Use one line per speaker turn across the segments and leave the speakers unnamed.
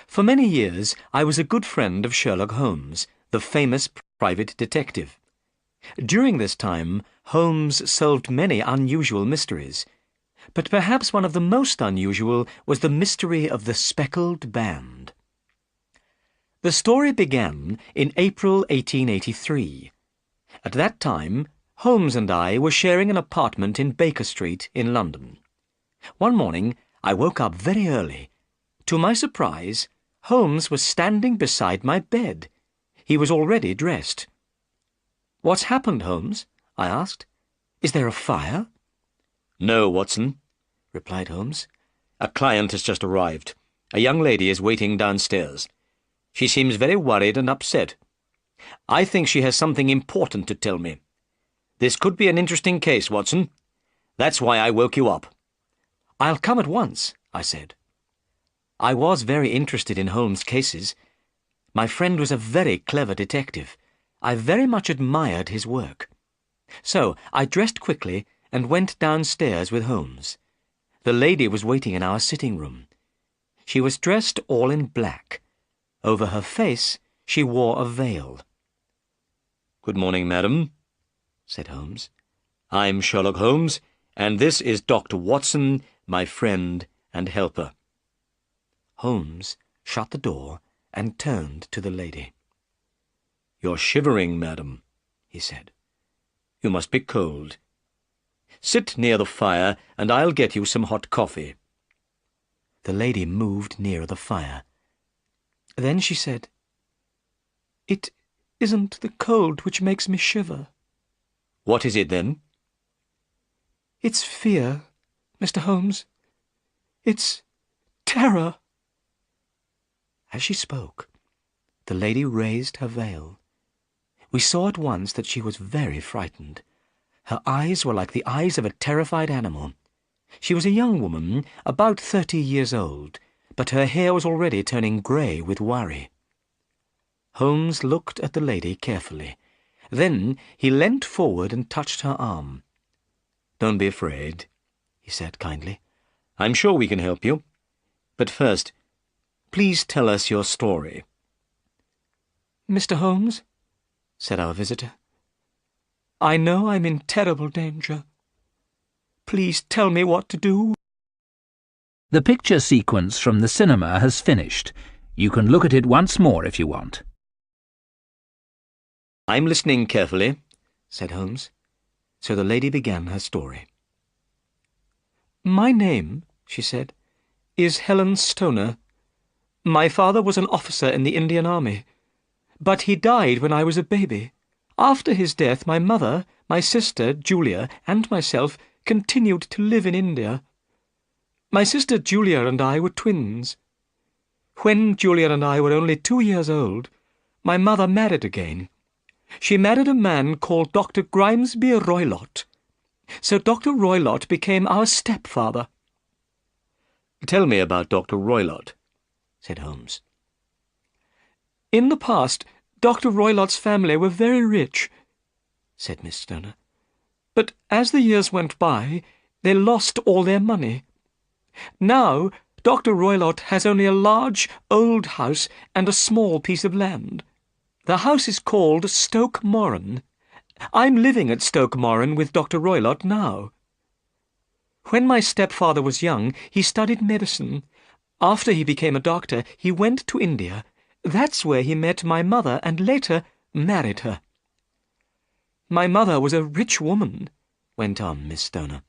For many years, I was a good friend of Sherlock Holmes, the famous private detective. During this time, Holmes solved many unusual mysteries, but perhaps one of the most unusual was the mystery of the speckled band. The story began in April 1883. At that time, Holmes and I were sharing an apartment in Baker Street in London. One morning, I woke up very early. To my surprise, Holmes was standing beside my bed. He was already dressed. "What's happened, Holmes?" I asked. "Is there a fire?"
"No, Watson," replied Holmes. "A client has just arrived. A young lady is waiting downstairs. She seems very worried and upset. I think she has something important to tell me. This could be an interesting case, Watson. That's why I woke you up."
"I'll come at once," I said. I was very interested in Holmes' cases. My friend was a very clever detective. I very much admired his work. So I dressed quickly and went downstairs with Holmes. The lady was waiting in our sitting room. She was dressed all in black. Over her face she wore a veil.
"Good morning, madam," said Holmes. "I'm Sherlock Holmes, and this is Dr. Watson, my friend and helper."
Holmes shut the door and turned to the lady.
"You're shivering, madam," he said. "You must be cold. Sit near the fire, and I'll get you some hot coffee."
The lady moved nearer the fire. Then she said, "It isn't the cold which makes me shiver."
"What is it, then?"
"It's fear, Mr. Holmes. It's terror." As she spoke, the lady raised her veil. We saw at once that she was very frightened. Her eyes were like the eyes of a terrified animal. She was a young woman, about 30 years old, but her hair was already turning grey with worry. Holmes looked at the lady carefully. Then he leant forward and touched her arm.
"Don't be afraid," he said kindly. "I'm sure we can help you. But first, please tell us your story."
"Mr. Holmes," said our visitor, "I know I'm in terrible danger. Please tell me what to do."
The picture sequence from the cinema has finished. You can look at it once more if you want.
"I'm listening carefully,"
said Holmes. So the lady began her story. "My name," she said, "is Helen Stoner. My father was an officer in the Indian Army, but he died when I was a baby. After his death, my mother, my sister, Julia, and myself continued to live in India. My sister Julia and I were twins. When Julia and I were only 2 years old, my mother married again. She married a man called Dr. Grimesby Roylott. So Dr. Roylott became our stepfather."
"Tell me about Dr. Roylott," said Holmes.
"In the past, Dr. Roylott's family were very rich," said Miss Stoner. "But as the years went by, they lost all their money. Now, Dr. Roylott has only a large, old house and a small piece of land. The house is called Stoke Moran. I'm living at Stoke Moran with Dr. Roylott now. When my stepfather was young, he studied medicine. After he became a doctor, he went to India. That's where he met my mother and later married her." "My mother was a rich woman," went on Miss Stoner.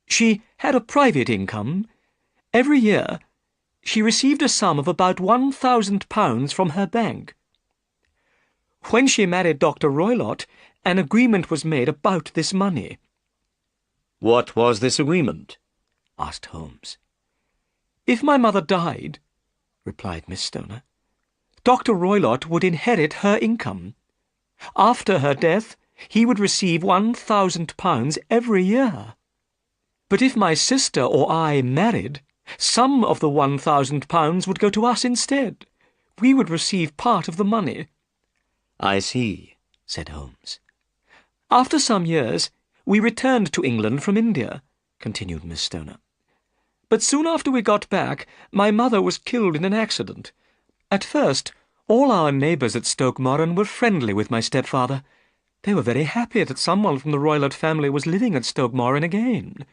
"She had a private income. Every year she received a sum of about £1,000 from her bank. When she married Dr. Roylott, an agreement was made about this money."
"What was this agreement?"
asked Holmes. "If my mother died," replied Miss Stoner, "Dr. Roylott would inherit her income. After her death, he would receive £1,000 every year. But if my sister or I married, some of the £1,000 would go to us instead. We would receive part of the money."
"I see," said Holmes.
"After some years, we returned to England from India," continued Miss Stoner. But soon after we got back, my mother was killed in an accident. At first, all our neighbours at Stoke Moran were friendly with my stepfather. They were very happy that someone from the Roylott family was living at Stoke Moran again.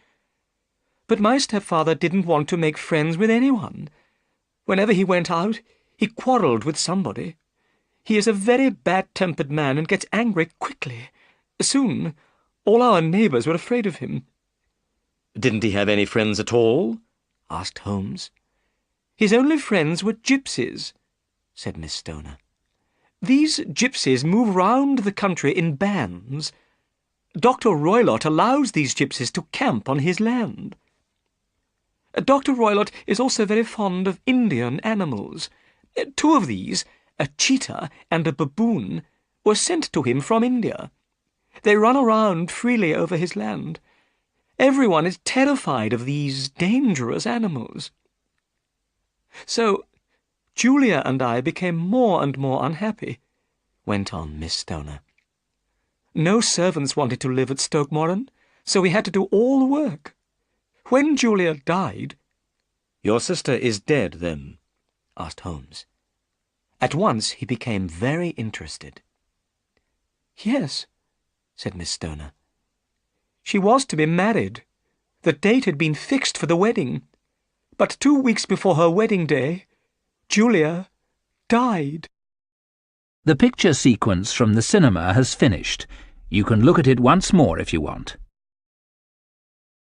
But my stepfather didn't want to make friends with anyone. Whenever he went out, he quarrelled with somebody. He is a very bad-tempered man and gets angry quickly. Soon, all our neighbours were afraid of him.
Didn't he have any friends at all? Asked Holmes.
His only friends were gypsies, said Miss Stoner. These gypsies move round the country in bands. Dr. Roylott allows these gypsies to camp on his land. Dr. Roylott is also very fond of Indian animals. 2 of these, a cheetah and a baboon, were sent to him from India. They run around freely over his land. Everyone is terrified of these dangerous animals. So Julia and I became more and more unhappy, went on Miss Stoner. No servants wanted to live at Stoke Moran, so we had to do all the work. When Julia died—
Your sister is dead, then? Asked Holmes.
At once he became very interested. Yes, said Miss Stoner. She was to be married. The date had been fixed for the wedding. But 2 weeks before her wedding day, Julia died.
The picture sequence from the cinema has finished. You can look at it once more if you want.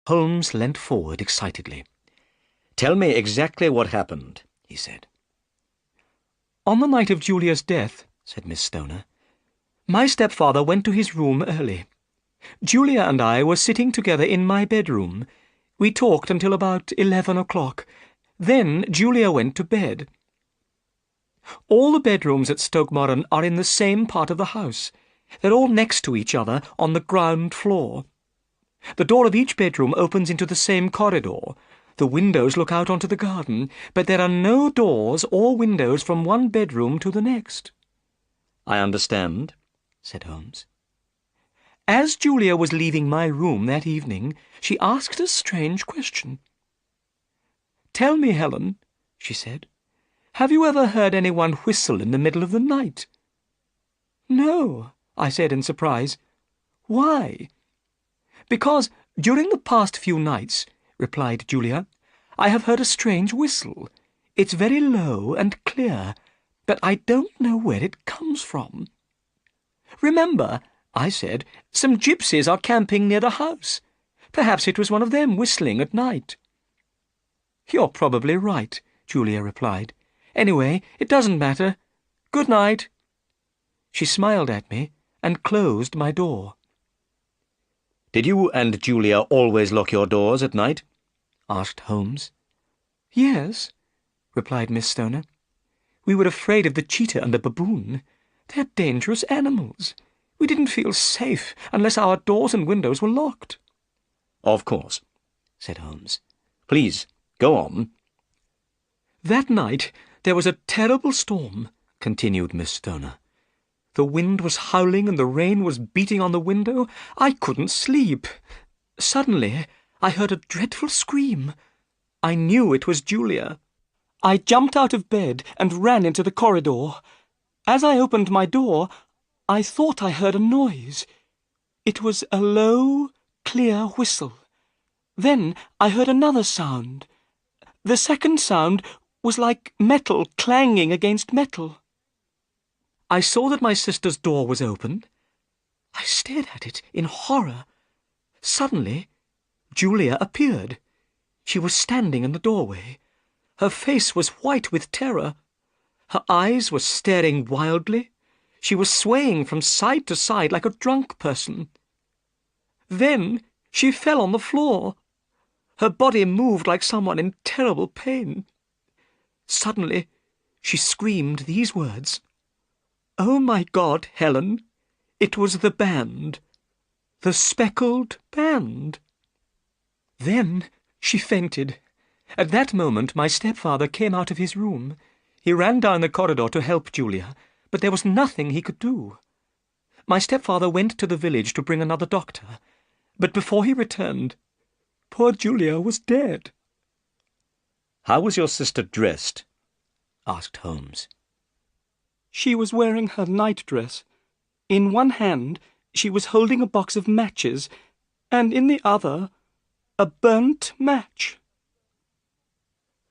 Holmes leant forward excitedly.
Tell me exactly what happened, he said.
On the night of Julia's death, said Miss Stoner, my stepfather went to his room early. Julia and I were sitting together in my bedroom. We talked until about 11 o'clock. Then Julia went to bed. All the bedrooms at Stoke Moran are in the same part of the house. They're all next to each other on the ground floor. The door of each bedroom opens into the same corridor. The windows look out onto the garden, but there are no doors or windows from one bedroom to the next.
I understand,
said Holmes. As Julia was leaving my room that evening, she asked a strange question. "Tell me, Helen," she said, "have you ever heard anyone whistle in the middle of the night?" "No," I said in surprise. "Why?" "Because during the past few nights," replied Julia, "I have heard a strange whistle. It's very low and clear, but I don't know where it comes from." "Remember," I said, "some gypsies are camping near the house. Perhaps it was one of them whistling at night." "You're probably right," Julia replied. "Anyway, it doesn't matter. Good night." She smiled at me and closed my door.
Did you and Julia always lock your doors at night? Asked Holmes.
"Yes," replied Miss Stoner. "We were afraid of the cheetah and the baboon. They're dangerous animals. We didn't feel safe unless our doors and windows were locked."
"Of course," said Holmes. "Please, go on."
"That night there was a terrible storm," continued Miss Stoner. "The wind was howling and the rain was beating on the window. I couldn't sleep. Suddenly I heard a dreadful scream. I knew it was Julia. I jumped out of bed and ran into the corridor. As I opened my door, I thought I heard a noise. It was a low, clear whistle. Then I heard another sound. The second sound was like metal clanging against metal. I saw that my sister's door was open. I stared at it in horror. Suddenly, Julia appeared. She was standing in the doorway. Her face was white with terror. Her eyes were staring wildly. She was swaying from side to side like a drunk person. Then she fell on the floor. Her body moved like someone in terrible pain. Suddenly, she screamed these words, "Oh, my God, Helen, it was the band, the speckled band." Then she fainted. At that moment, my stepfather came out of his room. He ran down the corridor to help Julia, but there was nothing he could do. My stepfather went to the village to bring another doctor, but before he returned, poor Julia was dead.
How was your sister dressed? Asked Holmes.
She was wearing her nightdress. In one hand, she was holding a box of matches, and in the other, a burnt match.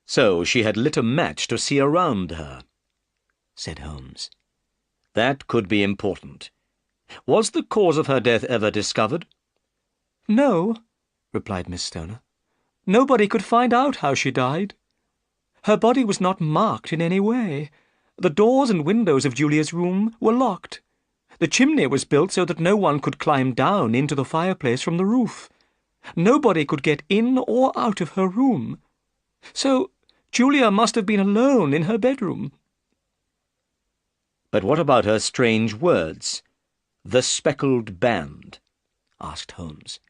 So she had lit a match to see around her, said Holmes. That could be important. Was the cause of her death ever discovered?
No, replied Miss Stoner. Nobody could find out how she died. Her body was not marked in any way. The doors and windows of Julia's room were locked. The chimney was built so that no one could climb down into the fireplace from the roof. Nobody could get in or out of her room. So Julia must have been alone in her bedroom.
But what about her strange words? The speckled band, asked Holmes.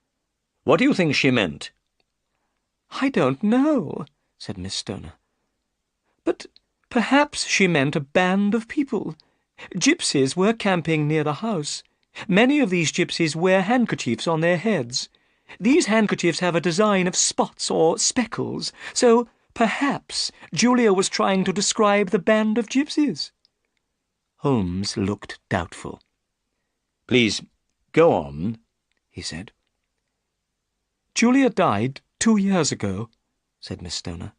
What do you think she meant?
I don't know, said Miss Stoner. But perhaps she meant a band of people. Gypsies were camping near the house. Many of these gypsies wear handkerchiefs on their heads. These handkerchiefs have a design of spots or speckles, so perhaps Julia was trying to describe the band of gypsies.
Holmes looked doubtful. Please, go on, he said.
Julia died 2 years ago, said Miss Stoner.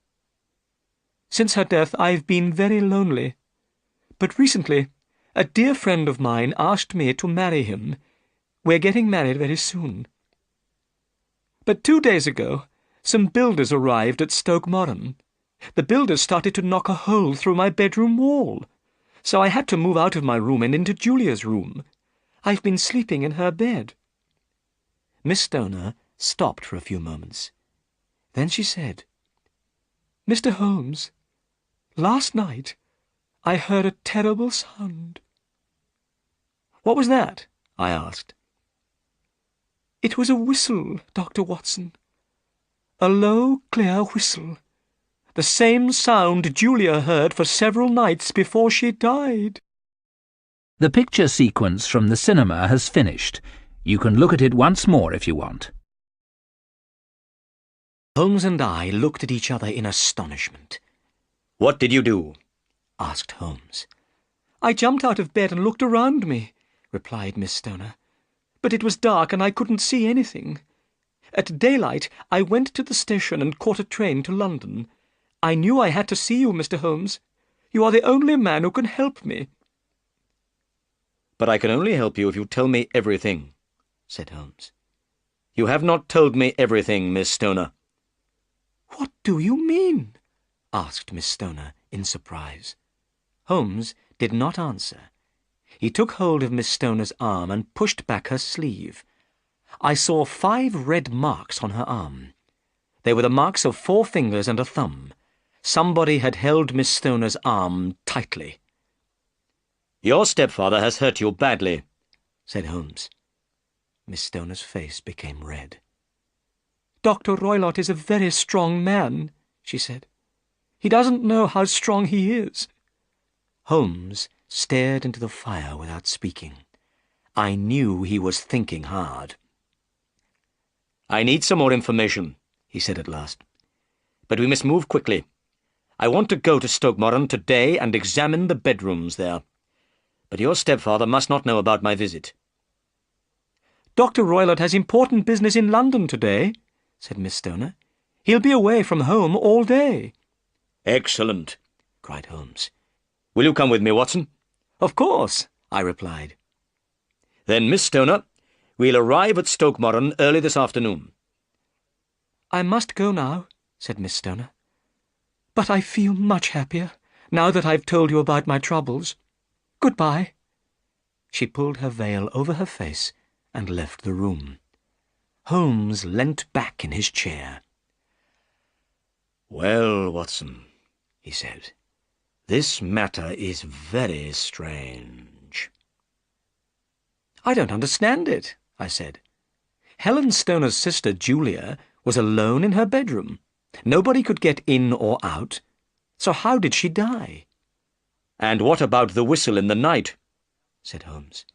Since her death, I've been very lonely. But recently, a dear friend of mine asked me to marry him. We're getting married very soon. But 2 days ago, some builders arrived at Stoke Moran. The builders started to knock a hole through my bedroom wall. So I had to move out of my room and into Julia's room. I've been sleeping in her bed.
Miss Stoner stopped for a few moments. Then she said,
Mr. Holmes, last night I heard a terrible sound.
What was that? I asked.
It was a whistle, Dr. Watson. A low, clear whistle. The same sound Julia heard for several nights before she died.
The picture sequence from the cinema has finished. You can look at it once more if you want.
Holmes and I looked at each other in astonishment. What did you do? Asked Holmes.
I jumped out of bed and looked around me, replied Miss Stoner. But it was dark and I couldn't see anything. At daylight, I went to the station and caught a train to London. I knew I had to see you, Mr. Holmes. You are the only man who can help me.
But I can only help you if you tell me everything, said Holmes. You have not told me everything, Miss Stoner.
What do you mean? Asked Miss Stoner in surprise.
Holmes did not answer. He took hold of Miss Stoner's arm and pushed back her sleeve. I saw 5 red marks on her arm. They were the marks of 4 fingers and a thumb. Somebody had held Miss Stoner's arm tightly. Your stepfather has hurt you badly, said Holmes. Miss Stoner's face became red.
Dr. Roylott is a very strong man, she said. He doesn't know how strong he is.
Holmes stared into the fire without speaking. I knew he was thinking hard. I need some more information, he said at last. But we must move quickly. I want to go to Stoke Moran today and examine the bedrooms there. But your stepfather must not know about my visit.
Dr. Roylott has important business in London today, said Miss Stoner. He'll be away from home all day.
Excellent, cried Holmes. Will you come with me, Watson?
Of course,
I replied. Then, Miss Stoner, we'll arrive at Stoke Moran early this afternoon.
I must go now, said Miss Stoner. But I feel much happier, now that I've told you about my troubles. Goodbye.
She pulled her veil over her face and left the room. Holmes leant back in his chair. Well, Watson, he said, this matter is very strange.
I don't understand it, I said. Helen Stoner's sister, Julia, was alone in her bedroom. Nobody could get in or out. So how did she die?
And what about the whistle in the night? Said Holmes.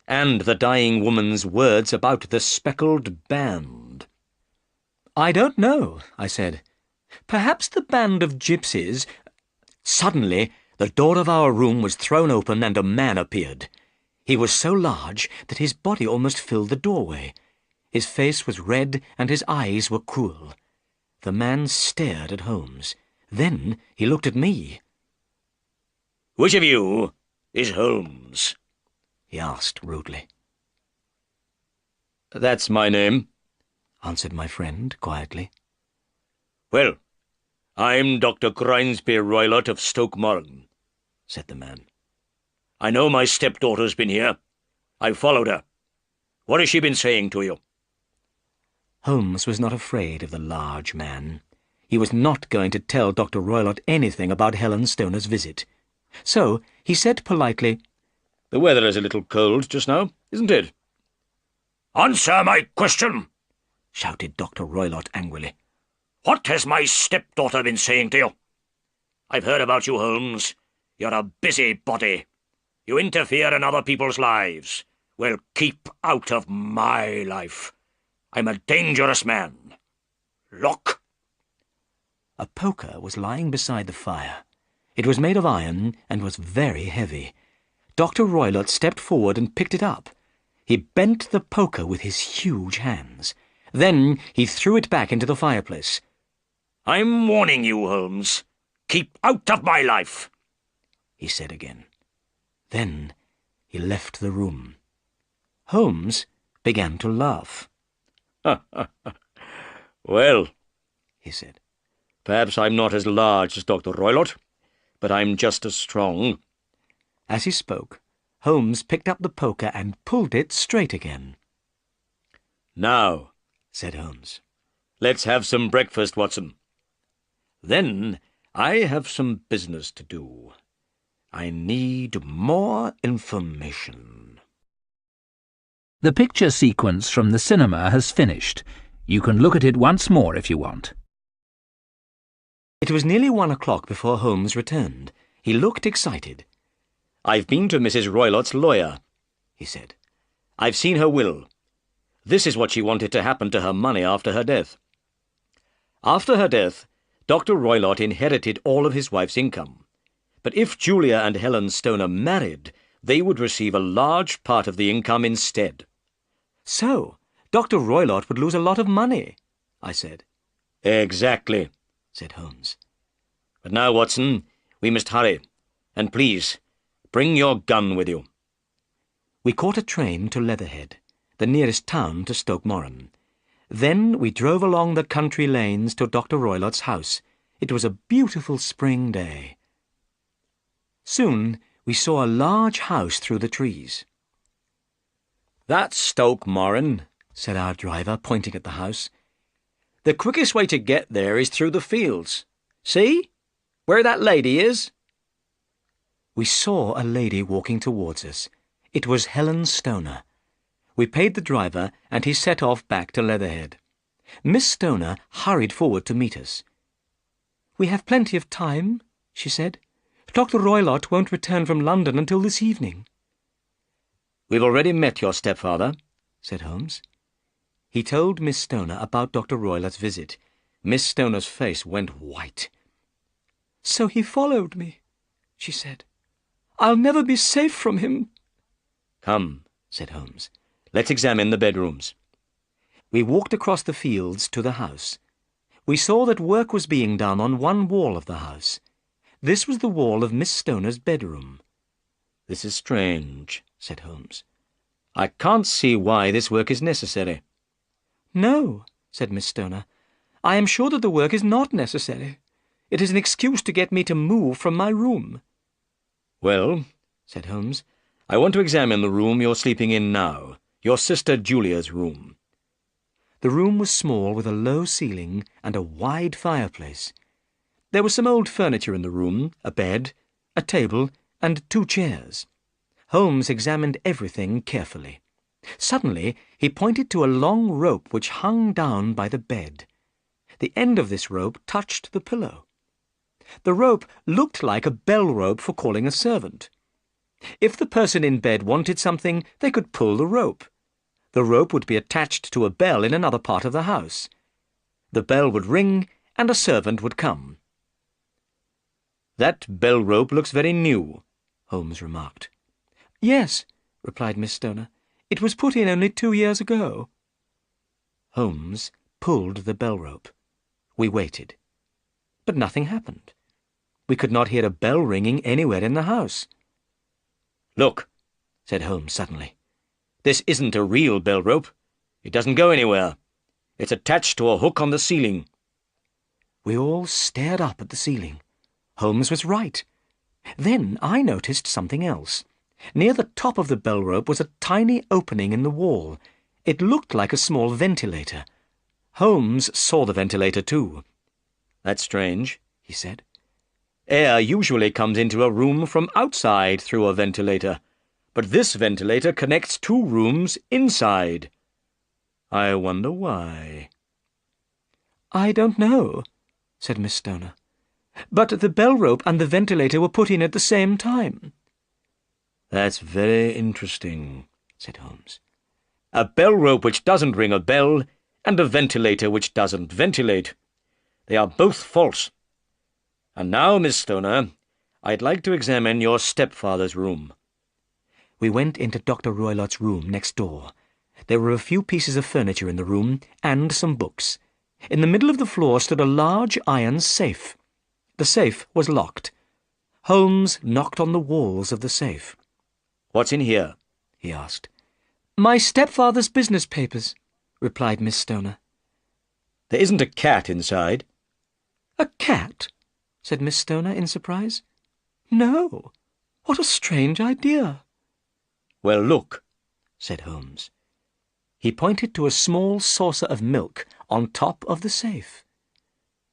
And the dying woman's words about the speckled band?
I don't know, I said.
Perhaps the band of gypsies— Suddenly, the door of our room was thrown open and a man appeared. He was so large that his body almost filled the doorway. His face was red and his eyes were cruel. The man stared at Holmes. Then he looked at me. "Which of you is Holmes?" he asked rudely. "That's my name," answered my friend quietly. "Well, I'm Dr. Grimesby Roylott of Stoke Moran," said the man. "I know my stepdaughter's been here. I've followed her. What has she been saying to you?" Holmes was not afraid of the large man. He was not going to tell Dr. Roylott anything about Helen Stoner's visit. So he said politely, "The weather is a little cold just now, isn't it?" "Answer my question!" shouted Dr. Roylott angrily. "What has my stepdaughter been saying to you? I've heard about you, Holmes. You're a busybody. You interfere in other people's lives. Well, keep out of my life. I'm a dangerous man. Look!" A poker was lying beside the fire. It was made of iron and was very heavy. Dr. Roylott stepped forward and picked it up. He bent the poker with his huge hands. Then he threw it back into the fireplace. "I'm warning you, Holmes. Keep out of my life," he said again. Then he left the room. Holmes began to laugh. "Well," he said, "perhaps I'm not as large as Dr. Roylott, but I'm just as strong." As he spoke, Holmes picked up the poker and pulled it straight again. "Now," said Holmes, "let's have some breakfast, Watson. Then I have some business to do. I need more information."
The picture sequence from the cinema has finished. You can look at it once more if you want.
It was nearly 1 o'clock before Holmes returned. He looked excited. "I've been to Mrs. Roylott's lawyer," he said. "I've seen her will. This is what she wanted to happen to her money after her death. After her death, Dr. Roylott inherited all of his wife's income. But if Julia and Helen Stoner married, they would receive a large part of the income instead." "So, Dr. Roylott would lose a lot of money," I said. "Exactly," said Holmes. "But now, Watson, we must hurry. And please, bring your gun with you." We caught a train to Leatherhead, the nearest town to Stoke Moran. Then we drove along the country lanes to Dr. Roylott's house. It was a beautiful spring day. Soon we saw a large house through the trees. "That's Stoke Moran," said our driver, pointing at the house. "The quickest way to get there is through the fields. See? Where that lady is?" We saw a lady walking towards us. It was Helen Stoner. We paid the driver, and he set off back to Leatherhead. Miss Stoner hurried forward to meet us. "We have plenty of time," she said. "Dr. Roylott won't return from London until this evening." "We've already met your stepfather," said Holmes. He told Miss Stoner about Dr. Roylott's visit. Miss Stoner's face went white. "So he followed me," she said. "I'll never be safe from him." "Come," said Holmes. "Let's examine the bedrooms." We walked across the fields to the house. We saw that work was being done on one wall of the house. This was the wall of Miss Stoner's bedroom. "This is strange," said Holmes. "I can't see why this work is necessary." "No," said Miss Stoner. "I am sure that the work is not necessary. It is an excuse to get me to move from my room." "Well," said Holmes, "I want to examine the room you're sleeping in now, your sister Julia's room." The room was small, with a low ceiling and a wide fireplace. There was some old furniture in the room, a bed, a table, and 2 chairs. Holmes examined everything carefully. Suddenly he pointed to a long rope which hung down by the bed. The end of this rope touched the pillow. The rope looked like a bell rope for calling a servant. If the person in bed wanted something, they could pull the rope. The rope would be attached to a bell in another part of the house. The bell would ring, and a servant would come. "That bell rope looks very new," Holmes remarked.
"Yes," replied Miss Stoner. "It was put in only 2 years ago."
Holmes pulled the bell rope. We waited. But nothing happened. We could not hear a bell ringing anywhere in the house. "Look," said Holmes suddenly. "This isn't a real bell rope. It doesn't go anywhere. It's attached to a hook on the ceiling." We all stared up at the ceiling. Holmes was right. Then I noticed something else. Near the top of the bell rope was a tiny opening in the wall. It looked like a small ventilator. Holmes saw the ventilator too. "That's strange," he said. "Air usually comes into a room from outside through a ventilator, but this ventilator connects 2 rooms inside. I wonder why."
"I don't know," said Miss Stoner. "But the bell rope and the ventilator were put in at the same time."
"That's very interesting," said Holmes. "A bell rope which doesn't ring a bell, and a ventilator which doesn't ventilate. They are both false. And now, Miss Stoner, I'd like to examine your stepfather's room." We went into Dr. Roylott's room next door. There were a few pieces of furniture in the room, and some books. In the middle of the floor stood a large iron safe. The safe was locked. Holmes knocked on the walls of the safe. "What's in here?" he asked.
"My stepfather's business papers," replied Miss Stoner.
"There isn't a cat inside."
"A cat?" said Miss Stoner in surprise. "No. What a strange idea."
"Well, look," said Holmes. He pointed to a small saucer of milk on top of the safe.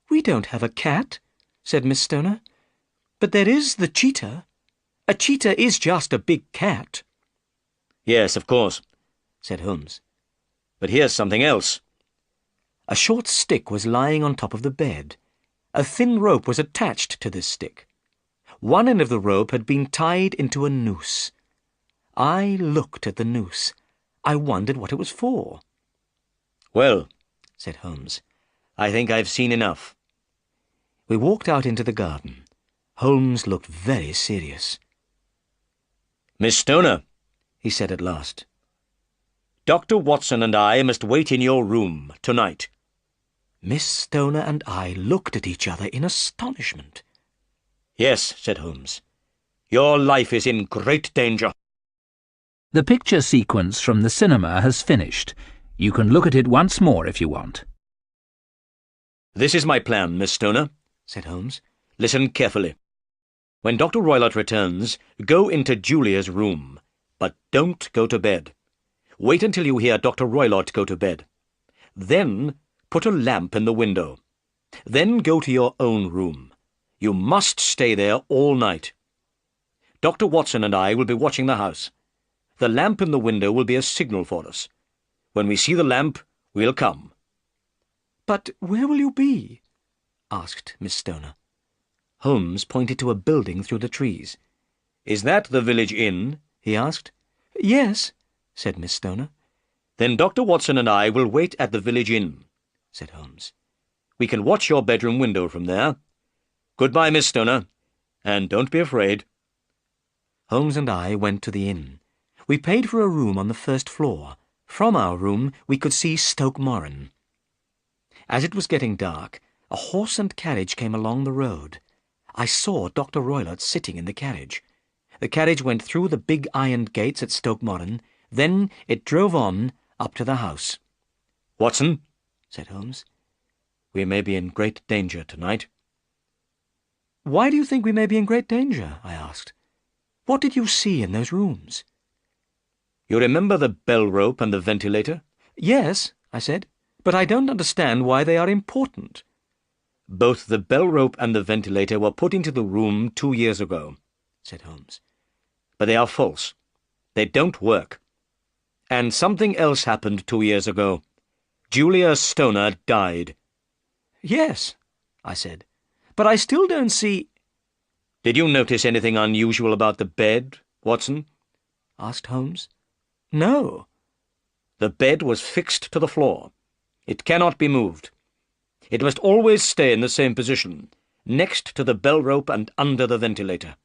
"We don't have a cat," said Miss Stoner. "But there is the cheetah. A cheetah is just a big cat."
"Yes, of course," said Holmes. "But here's something else." A short stick was lying on top of the bed. A thin rope was attached to this stick. One end of the rope had been tied into a noose. I looked at the noose. I wondered what it was for. "Well," said Holmes, "I think I've seen enough." We walked out into the garden. Holmes looked very serious. "Miss Stoner," he said at last, "Dr. Watson and I must wait in your room tonight." Miss Stoner and I looked at each other in astonishment. "Yes," said Holmes. "Your life is in great danger."
The picture sequence from the cinema has finished. You can look at it once more if you want.
"This is my plan, Miss Stoner," said Holmes. "Listen carefully. When Dr. Roylott returns, go into Julia's room, but don't go to bed. Wait until you hear Dr. Roylott go to bed. Then put a lamp in the window. Then go to your own room. You must stay there all night. Dr. Watson and I will be watching the house. The lamp in the window will be a signal for us. When we see the lamp, we'll come."
"But where will you be?" asked Miss Stoner.
Holmes pointed to a building through the trees. "Is that the village inn?" he asked.
"Yes," said Miss Stoner.
"Then Dr. Watson and I will wait at the village inn," said Holmes. "We can watch your bedroom window from there. Goodbye, Miss Stoner, and don't be afraid." Holmes and I went to the inn. We paid for a room on the first floor. From our room we could see Stoke Moran. As it was getting dark, a horse and carriage came along the road. I saw Dr. Roylott sitting in the carriage. The carriage went through the big iron gates at Stoke Moran. Then it drove on up to the house. "Watson," said Holmes, "we may be in great danger tonight."
"Why do you think we may be in great danger?" I asked. "What did you see in those rooms?"
"You remember the bell rope and the ventilator?"
"Yes," I said, "but I don't understand why they are important."
"Both the bell rope and the ventilator were put into the room 2 years ago," said Holmes. "But they are false. They don't work. And something else happened 2 years ago. Julia Stoner died."
"Yes," I said, "but I still don't see—"
"Did you notice anything unusual about the bed, Watson?"
asked Holmes. "No."
"The bed was fixed to the floor. It cannot be moved. It must always stay in the same position, next to the bell rope and under the ventilator."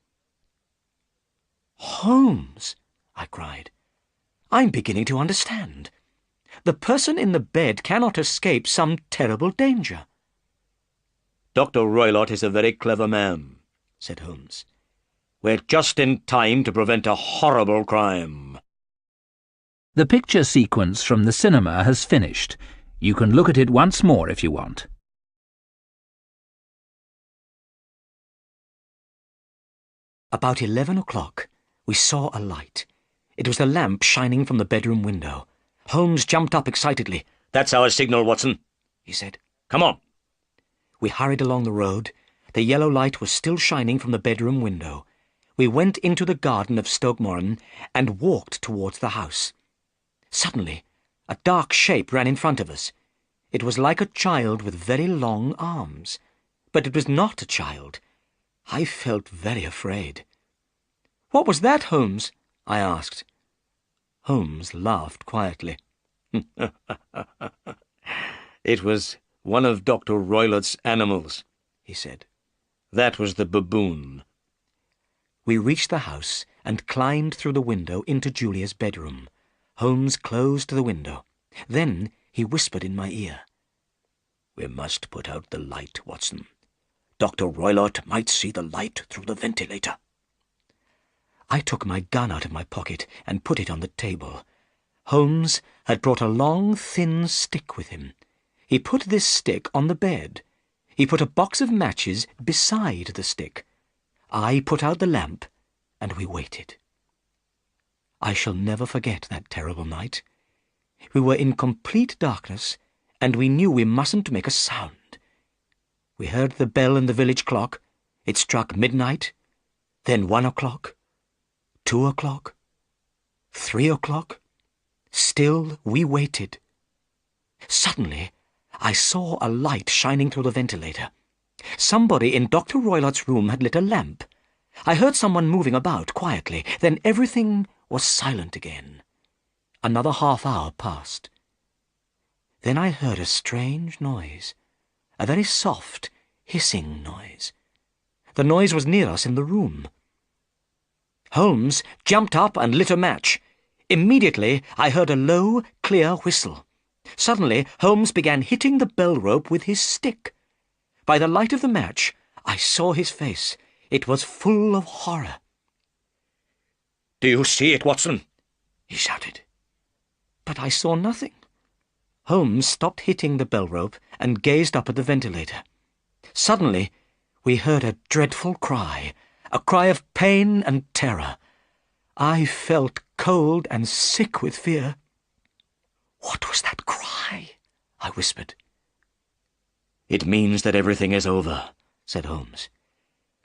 "Holmes," I cried, "I'm beginning to understand. The person in the bed cannot escape some terrible danger."
"Dr. Roylott is a very clever man," said Holmes. "We're just in time to prevent a horrible crime."
The picture sequence from the cinema has finished. You can look at it once more if you want.
About 11 o'clock, we saw a light. It was the lamp shining from the bedroom window. Holmes jumped up excitedly.
"That's our signal, Watson,"
he said.
"Come on."
We hurried along the road. The yellow light was still shining from the bedroom window. We went into the garden of Stoke Moran and walked towards the house. Suddenly, a dark shape ran in front of us. It was like a child with very long arms. But it was not a child. I felt very afraid. "What was that, Holmes?" I asked. Holmes laughed quietly.
"It was one of Dr. Roylott's animals," he said. "That was the baboon."
We reached the house and climbed through the window into Julia's bedroom. Holmes closed the window. Then he whispered in my ear.
"We must put out the light, Watson. Dr. Roylott might see the light through the ventilator."
I took my gun out of my pocket and put it on the table. Holmes had brought a long, thin stick with him. He put this stick on the bed. He put a box of matches beside the stick. I put out the lamp, and we waited. I shall never forget that terrible night. We were in complete darkness, and we knew we mustn't make a sound. We heard the bell in the village clock. It struck midnight, then 1 o'clock, 2 o'clock, 3 o'clock. Still we waited. Suddenly, I saw a light shining through the ventilator. Somebody in Dr. Roylott's room had lit a lamp. I heard someone moving about quietly. Then everything was silent again. Another half-hour passed. Then I heard a strange noise, a very soft, hissing noise. The noise was near us in the room. Holmes jumped up and lit a match. Immediately, I heard a low, clear whistle. Suddenly, Holmes began hitting the bell rope with his stick. By the light of the match, I saw his face. It was full of horror.
"Do you see it, Watson?"
he shouted. But I saw nothing. Holmes stopped hitting the bell rope and gazed up at the ventilator. Suddenly, we heard a dreadful cry, a cry of pain and terror. I felt cold and sick with fear. "What was that cry?" I whispered.
"It means that everything is over," said Holmes.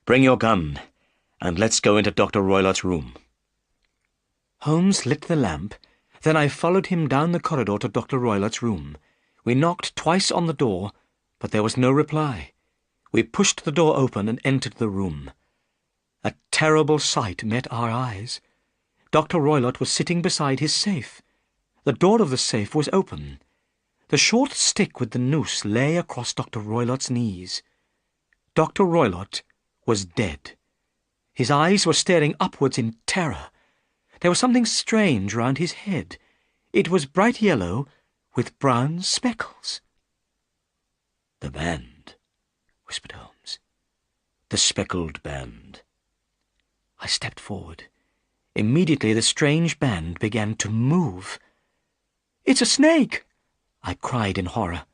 "Bring your gun, and let's go into Dr. Roylott's room."
Holmes lit the lamp. Then I followed him down the corridor to Dr. Roylott's room. We knocked twice on the door, but there was no reply. We pushed the door open and entered the room. A terrible sight met our eyes. Dr. Roylott was sitting beside his safe. The door of the safe was open. The short stick with the noose lay across Dr. Roylott's knees. Dr. Roylott was dead. His eyes were staring upwards in terror. There was something strange round his head. It was bright yellow with brown speckles.
"The band," whispered Holmes. "The speckled band."
I stepped forward. Immediately the strange band began to move. "It's a snake!" I cried in horror.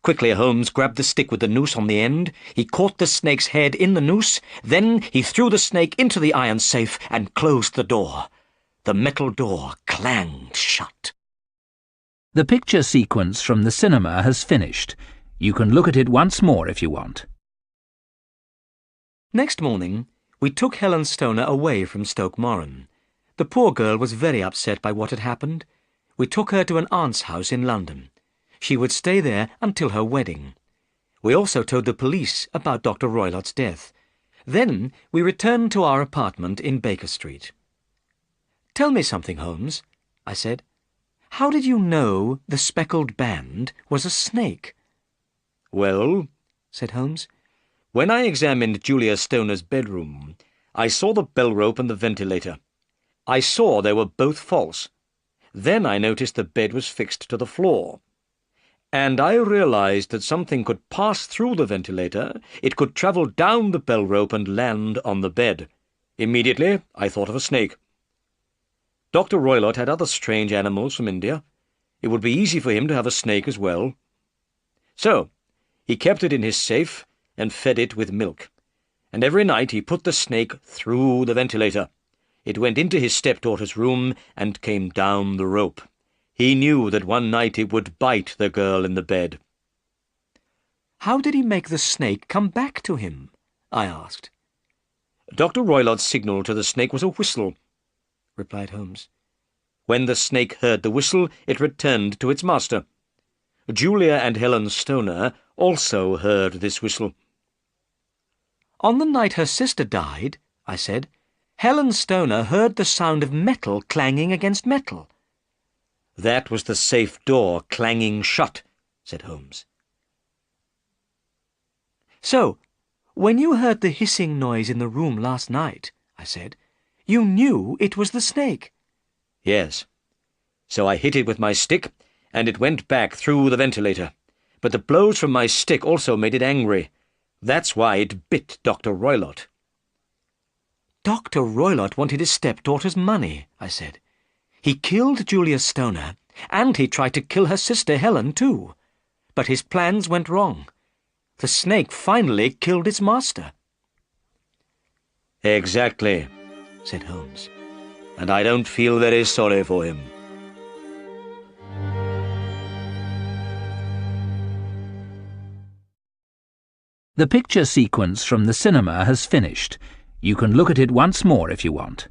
Quickly, Holmes grabbed the stick with the noose on the end. He caught the snake's head in the noose. Then he threw the snake into the iron safe and closed the door. The metal door clanged shut.
The picture sequence from the cinema has finished. You can look at it once more if you want.
Next morning, we took Helen Stoner away from Stoke Moran. The poor girl was very upset by what had happened. We took her to an aunt's house in London. She would stay there until her wedding. We also told the police about Dr. Roylott's death. Then we returned to our apartment in Baker Street. "Tell me something, Holmes," I said. "How did you know the speckled band was a snake?"
"Well,"
said Holmes.
"when I examined Julia Stoner's bedroom, I saw the bell rope and the ventilator. I saw they were both false. Then I noticed the bed was fixed to the floor. And I realized that something could pass through the ventilator, it could travel down the bell rope and land on the bed. Immediately, I thought of a snake. Dr. Roylott had other strange animals from India. It would be easy for him to have a snake as well. So, he kept it in his safe and fed it with milk. And every night he put the snake through the ventilator. It went into his stepdaughter's room and came down the rope. He knew that one night it would bite the girl in the bed."
"How did he make the snake come back to him?" I asked.
"Dr. Roylott's signal to the snake was a whistle," replied Holmes. "When the snake heard the whistle, it returned to its master. Julia and Helen Stoner also heard this whistle."
"On the night her sister died," I said, "Helen Stoner heard the sound of metal clanging against metal."
"That was the safe door clanging shut," said Holmes.
"So, when you heard the hissing noise in the room last night," I said, "you knew it was the snake?"
"Yes. So I hit it with my stick, and it went back through the ventilator. But the blows from my stick also made it angry. That's why it bit Dr. Roylott."
"Dr. Roylott wanted his stepdaughter's money," I said. "He killed Julia Stoner, and he tried to kill her sister Helen too. But his plans went wrong. The snake finally killed its master."
"Exactly," said Holmes. "And I don't feel very sorry for him."
The picture sequence from the cinema has finished. You can look at it once more if you want.